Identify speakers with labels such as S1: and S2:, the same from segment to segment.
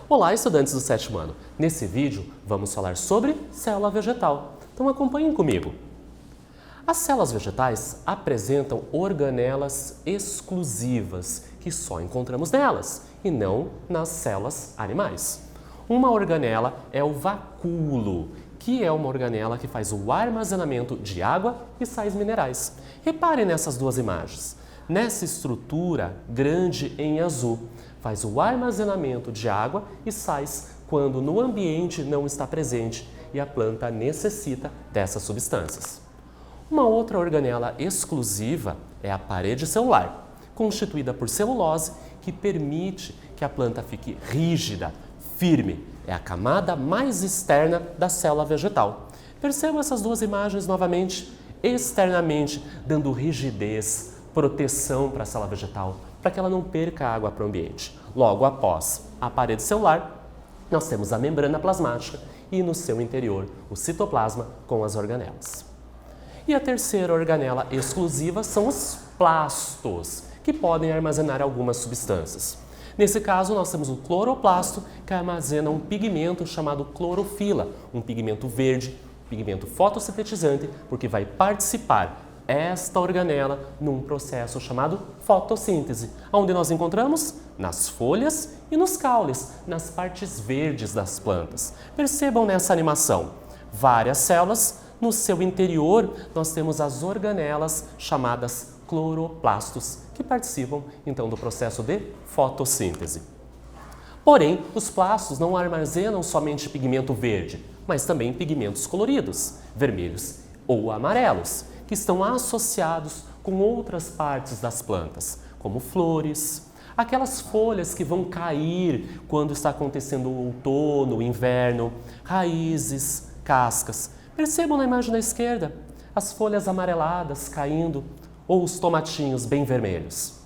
S1: Olá, estudantes do 7º ano. Nesse vídeo, vamos falar sobre célula vegetal. Então acompanhem comigo. As células vegetais apresentam organelas exclusivas, que só encontramos nelas, e não nas células animais. Uma organela é o vacúolo, que é uma organela que faz o armazenamento de água e sais minerais. Reparem nessas duas imagens. Nessa estrutura grande em azul, faz o armazenamento de água e sais quando no ambiente não está presente e a planta necessita dessas substâncias. Uma outra organela exclusiva é a parede celular, constituída por celulose que permite que a planta fique rígida, firme. É a camada mais externa da célula vegetal. Percebam essas duas imagens novamente, externamente, dando rigidez, proteção para a célula vegetal, para que ela não perca água para o ambiente. Logo após a parede celular, nós temos a membrana plasmática e no seu interior o citoplasma com as organelas. E a terceira organela exclusiva são os plastos, que podem armazenar algumas substâncias. Nesse caso, nós temos o cloroplasto, que armazena um pigmento chamado clorofila, um pigmento verde, pigmento fotossintetizante, porque vai participar esta organela num processo chamado fotossíntese, onde nós encontramos nas folhas e nos caules, nas partes verdes das plantas. Percebam nessa animação, várias células, no seu interior nós temos as organelas chamadas cloroplastos, que participam então do processo de fotossíntese. Porém, os plastos não armazenam somente pigmento verde, mas também pigmentos coloridos, vermelhos ou amarelos, que estão associados com outras partes das plantas, como flores, aquelas folhas que vão cair quando está acontecendo o outono, o inverno, raízes, cascas. Percebam na imagem da esquerda as folhas amareladas caindo ou os tomatinhos bem vermelhos.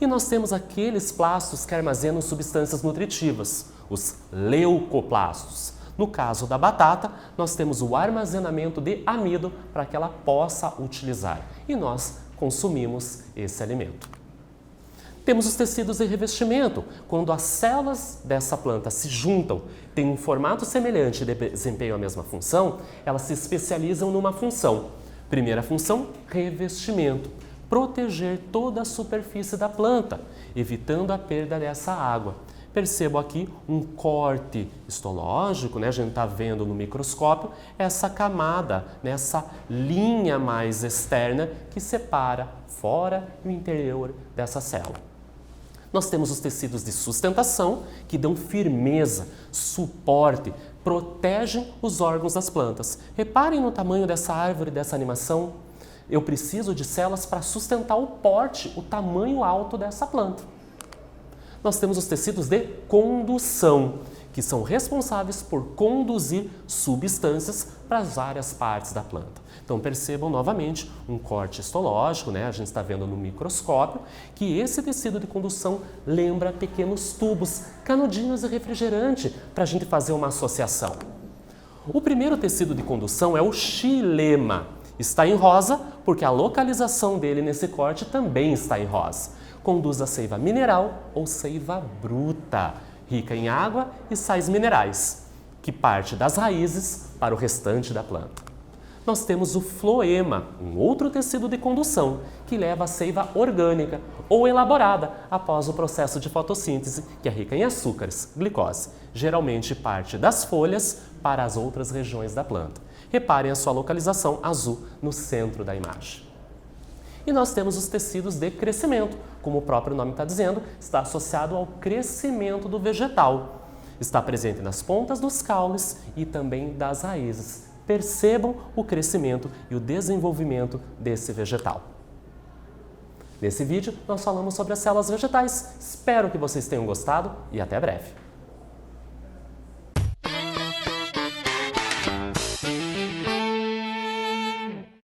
S1: E nós temos aqueles plastos que armazenam substâncias nutritivas, os leucoplastos. No caso da batata, nós temos o armazenamento de amido para que ela possa utilizar e nós consumimos esse alimento. Temos os tecidos de revestimento. Quando as células dessa planta se juntam, têm um formato semelhante e desempenham a mesma função, elas se especializam numa função. Primeira função, revestimento. Proteger toda a superfície da planta, evitando a perda dessa água. Percebo aqui um corte histológico, a gente está vendo no microscópio essa camada, essa linha mais externa que separa fora e o interior dessa célula. Nós temos os tecidos de sustentação que dão firmeza, suporte, protegem os órgãos das plantas. Reparem no tamanho dessa árvore, dessa animação. Eu preciso de células para sustentar o porte, o tamanho alto dessa planta. Nós temos os tecidos de condução, que são responsáveis por conduzir substâncias para as várias partes da planta. Então percebam novamente um corte histológico, a gente está vendo no microscópio, que esse tecido de condução lembra pequenos tubos, canudinhos de refrigerante, para a gente fazer uma associação. O primeiro tecido de condução é o xilema. Está em rosa porque a localização dele nesse corte também está em rosa. Conduz a seiva mineral ou seiva bruta, rica em água e sais minerais, que parte das raízes para o restante da planta. Nós temos o floema, um outro tecido de condução, que leva a seiva orgânica ou elaborada após o processo de fotossíntese, que é rica em açúcares, glicose. Geralmente parte das folhas para as outras regiões da planta. Reparem a sua localização azul no centro da imagem. E nós temos os tecidos de crescimento, como o próprio nome está dizendo, está associado ao crescimento do vegetal. Está presente nas pontas dos caules e também das raízes. Percebam o crescimento e o desenvolvimento desse vegetal. Nesse vídeo, nós falamos sobre as células vegetais. Espero que vocês tenham gostado e até breve.